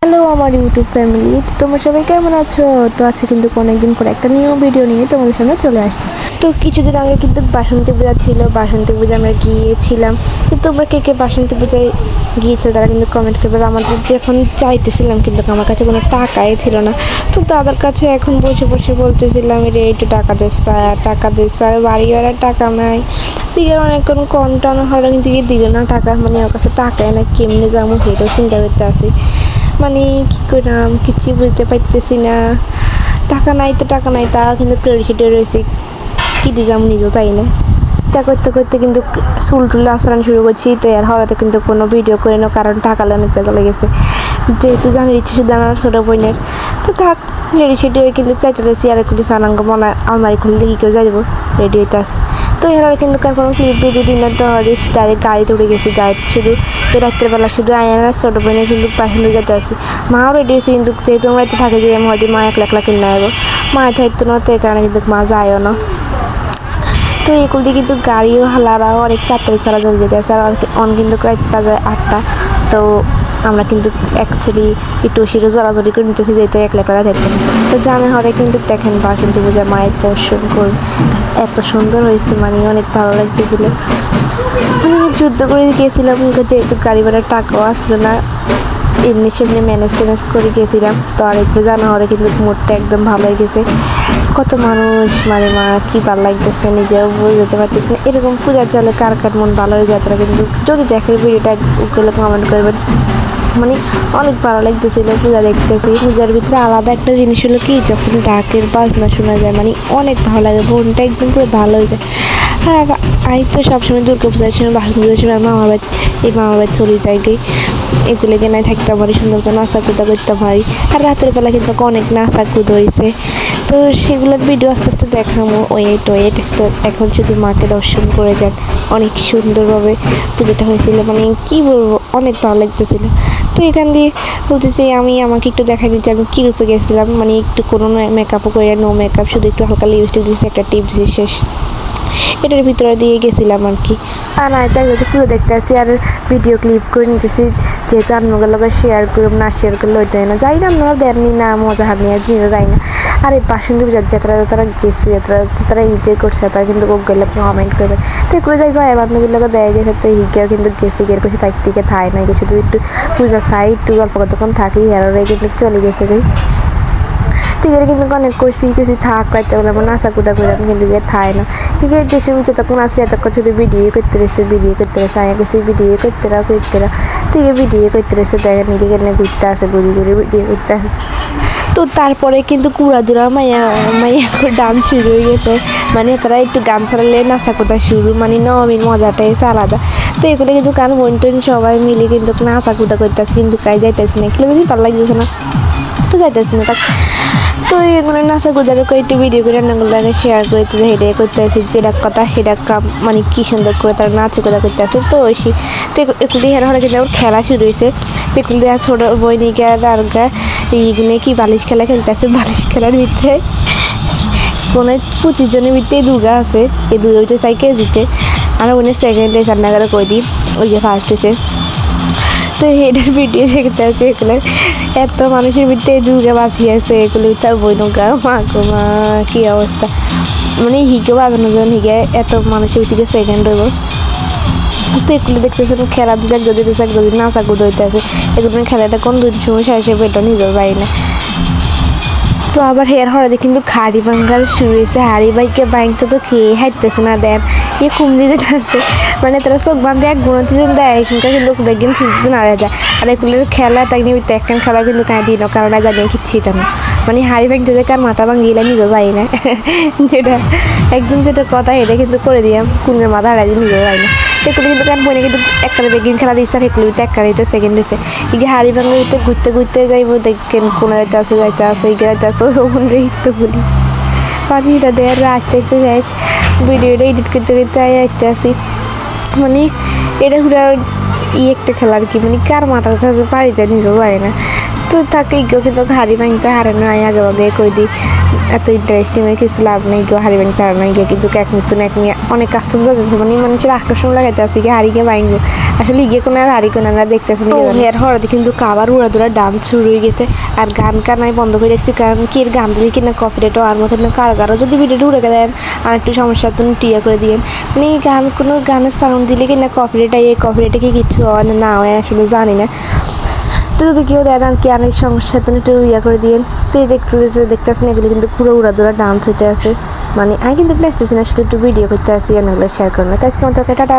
Hello আমার YouTube family, তো তোমরা সবাই কেমন আছো? তো আজকে কিন্তু অনেকদিন পর একটা নিউ ভিডিও নিয়ে তোমাদের সামনে চলে আসছে। তো কিছুদিন আগে কিন্তু বাসন্তী পূজা ছিল, বাসন্তী পূজা আমরা গিয়েছিলাম। তো তোমরা কে কে বাসন্তী পূজায় গিয়েছিল তারা কিন্তু কমেন্ট করবে। আমাদের যখন চাইতেছিলাম কিন্তু আমার কাছে কোনো টাকাই ছিল না, তো দাদার কাছে এখন বসে বসে বলতেছিলাম রে একটু টাকা দিচ্ছে বাড়ি ভাড়ার টাকা নাই। দিকে অনেকক্ষণ কম টানো হলো কিন্তু দিল না টাকা, মানে ওর কাছে টাকায় না কেমনে যাবো সেটাও চিন্তা করতে আসি। মানে কী করলাম কিছুই বুঝতে পারতেছি না। টাকা নাই তা কিন্তু ক্রেডিটে রয়েছে, কী দিয়ে যাবো নিজেও তাই না। তা করতে করতে কিন্তু চুল আচরণ শুরু করছি। তো এর হওয়াতে কিন্তু কোনো ভিডিও করে না, কারণ টাকা অনেক বেজা লেগেছে, যেহেতু জানি ইচ্ছে শুধু আমার ছোটো বোনের। তো থাক রেডি সেডি হয়ে কিন্তু চাইতে রয়েছি আর একটু সানাঙ্গ মনে আলমারি খুললে কী করে যাইব, রেডি হইতে আছে। তো এর কিন্তু কোনো ক্লিপ ভিডিও দিন না, তো ডাইরেক্ট গাড়িতে উঠে গেছি। গাড়ি শুধু রাত্রেবেলা শুধু আয়না ছোটো বোনের কিন্তু পাশে যেতে আসি। মাও রেডি হয়েছে কিন্তু যেহেতু আমরা একটু থাকে যে আমি হয়তো মা একলা কিনে আসবো, মায়ের থাকতো না, তো এই কারণে কিন্তু মা যায়ও না। তো এগুলো দিয়ে কিন্তু গাড়িও হালারাও অনেক তাড়াতাড়ি চালা চলে যেতে আছে। আর অন কিন্তু প্রায় বাজে 8টা। তো আমরা কিন্তু অ্যাকচুয়ালি একটু শিরো চলাচলি করে নিতেছি, যেহেতু একলা থাকতাম। তো জানে হরে কিন্তু দেখেন বাসন্তী পূজা মায়ের দর্শন করে এত সুন্দর হয়েছে, মানে অনেক ভালো লাগতেছিল। মানে যুদ্ধ করে গিয়েছিলাম যেহেতু গাড়ি ভাড়ার টাকাও আসলো না, এমনি সেমনি ম্যানেজ করে গেছিলাম। তো আর একটু জানা হলে কিন্তু মুডটা একদম ভালো হয়ে গেছে। কত মানুষ, মানে মা কি ভালো লাগতেছে নিজেও বুঝতে পারতেছে না। এরকম পূজার চলে কার মন ভালো হয়ে যায় তারা কিন্তু যদি দেখে ভিডিওটা ওগুলো কমেন্ট করবেন। মানে অনেক ভালো লাগতেছিল পূজা দেখতেছি। পূজার ভিতরে আলাদা একটা জিনিস হলো কি, যখন ডাকের বাজনা শোনা যায় মানে অনেক ভালো লাগে, মনটা একদম পুরো ভালো হয়ে যায়। আর আমি তো সবসময় দুর্গা পূজার সময় বাসন্তী পূজার সময় মামার বাড়ি চলে যাই গিয়ে এগুলো কেনাই থাকতাম পারি, সুন্দর তো নাচা কুদা করতাম পারি। আর রাতের বেলা কিন্তু অনেক নাচা কুদ হয়েছে, তো সেগুলোর ভিডিও আস্তে আস্তে দেখাবো। ওয়েট তো এখন শুধু মাকে দর্শন করে যান, অনেক সুন্দরভাবে পুজোটা হয়েছিল, মানে কি বলবো অনেক ভালো লাগতেছিল। তো এখান দিয়ে বলতেছি আমাকে একটু দেখা দিচ্ছে আমি কী রূপে গেছিলাম, মানে একটু কোনো মেকআপও করে নো মেকআপ, শুধু একটু হালকা লিপস্টিক দিয়েছি, একটা টিপ দিয়ে শেষ। এটার ভিতরে দিয়ে গেছিলাম আর কি। আর নয়তো যদি পুরো দেখতে আসছি আর ভিডিও ক্লিপ করে নিতেছি, যেহেতু আপনাদের শেয়ার করুন না, শেয়ার করলে ওইটাই না যাই না, আপনারা দেননি না মজা হাত নিয়ে দিনও যাই না। আর এই বাসন্তী পূজার যারা গেছে যারা এনজয় করছে তারা কিন্তু গেলে কমেন্ট করবে। তো এগুলো যাই জয় বান্ধবীগুলোকে দেয় যে ক্ষেত্রে হিগেও কিন্তু গেছে গিয়ে করছে, তার থেকে থাই না গিয়ে শুধু একটু পূজা চাই একটু গল্প কতক্ষণ থাকি, হেরোরে কিন্তু চলে গেছে গই। টিকের কিন্তু অনেক কইছি থাক রাখতে বলে আমার নাচা কুদা করে আমি কিন্তু গিয়ে থাই না। ঠিক আছে যে সময় যতক্ষণ আসলে এতক্ষণ শুধু ভিডিও করতে রয়েছে আগে গেছি ভিডিও করতে ঠিক ভিডিও করতে রয়েছে, দেখেন নিজে কেন ঘুরতে আসে ঘুরি ভিডিও করতে আসে। তো তারপরে কিন্তু কুড়াজোড়া মাইয়া ডান্স শুরু হয়ে গেছে, মানে তারা একটু গান ছাড়ালে নাচা কোথা শুরু, মানে নবীন মজাটাই আলাদা। তো এগুলো কিন্তু গান বোন সবাই মিলে কিন্তু নাচা কুদা করতে আছে, কিন্তু কাজ যাইতেছে না, এগুলো কিন্তু ভালো লাগতেছে না, তো যাইতেছি না। তো এগুলো নাচা গুজার করে একটু ভিডিও করে রান্নাগুলো শেয়ার করে হেডে করতে আসি, যেটা কথা সেটা কাম, মানে কি সুন্দর করে তারা নাচে কথা করতে আসে। তো ঐশী তো এগুলি হেরা হলে কিন্তু খেলা শুরু হয়েছে। তো এগুলি ছোটো বই নিয়ে আর এইগুলো কি বালিশ খেলা খেলতে আসে। বালিশ খেলার ভিতরে কোনো 25 জনের ভিতরে দুর্গা আছে, এই দুর্গা ভিতরে চাই কে জিতে, আর উনি সেকেন্ডে রান্নাঘরে কই দিই, ওই যে ফার্স্ট হয়েছে। তো এটার ভিডিও দেখতে আছে, এগুলো এত মানুষের ভিতরে দুর্গা বাঁচিয়ে আছে, এগুলো তার বই নৌকা মা কী অবস্থা, মানে হিগে বাজানো জন হিগে এত মানুষের ভিতরে সেকেন্ড হইব। তো এগুলো দেখতেছেন খেলাধুলা যদি নাচা কুদ হইতে আছে, এগুলো খেলাটা কোন দুই সময় শেষে বেটা নিজের পাই না। তো আবার হেয়ার হরাতে কিন্তু হাড়ি ভাঙ্গার শুরু হয়েছে, হাড়ি বাইকে বাইকটা তো খেয়ে হাঁটতেছে না, দেন ইয়ে কম দিতে আছে, মানে তারা চোখ বাঁধে এক গুণতে দেয় এখানকার কিন্তু বেগিন ছিটতে নাড়া যায়। আর এগুলোর খেলা তাই নিয়ে একখান খেলা কিন্তু কাঁ দিই না, কারণ জানিয়ে কিচ্ছুই না, মানে হাড়ি ভাঙতে যায় কার মাথা ভাঙিয়ে নিজেও যাই না, যেটা একদম যেটা কথা এটা কিন্তু করে দিলাম কুনের মাথা হারাই দিয়ে নিজেও যাই না। তো এগুলো কিন্তু কারণ বইনে কিন্তু একটা বেগিন খেলা দিচ্ছে, আর এগুলো একটা সেকেন্ড হয়েছে। এগিয়ে হাড়ি ভাঙলে ঘুরতে যাইব, দেখেন কোনো যাইতে আছে এগিয়ে যাইতে আছে তো বলি পাখিটা দেয় আসতে যাই ভিডিওটা এডিট করতে আসতে আসি, মানে এটা ঘুরে একটা খেলা আর কি, মানে কার মাথা পাড়িতে নিজেও যায় না। তো তাকে কেউ কিন্তু হাড়ি ভাঙতে হারানো আগে কই দিই এত ইন্টারেস্টিং হয়ে কিছু লাভ নেই, কেউ হারি ভাঙতে পারে না গিয়ে, কিন্তু এক মৃত্যু এক নিয়ে অনেক কাজ তো যাচ্ছে, মানে মানুষের আকর্ষণ লাগাইতে আছে গিয়ে হারিকে ভাঙবো, আসলে গিয়ে কোনো আর হারি কোনো না দেখতেছে না। হেয়ার হরাতে কিন্তু আবার উড়াদুরা ডান্স শুরু হয়ে গেছে, আর গান কানাই বন্ধ করে রেখেছি, কারণ কি এর গান দিলে কিনা কপিরাইট আর মতো না, কারো যদি ভিডিওটা উড়ে দেন আর একটু সমস্যার জন্য টিয়া করে দিয়েন, মানে এই গান কোনো গানের সাউন্ড দিলে কিনা কপিরাইট, এই কপিরাইটে কি কিছু হয় না হয় আসলে জানি না। তো যদি কেউ দেন আর কি অনেক সমস্যার জন্য একটু করে দিয়েন। তো এই দেখতেছেন এগুলো কিন্তু পুরো উড়াদুরা ডান্স হইতে আছে, মানে আমি কিন্তু নাচতেছি না, শুধু একটু ভিডিও করতে আসি, এগুলো শেয়ার করবো। আজকে আমার টাটা।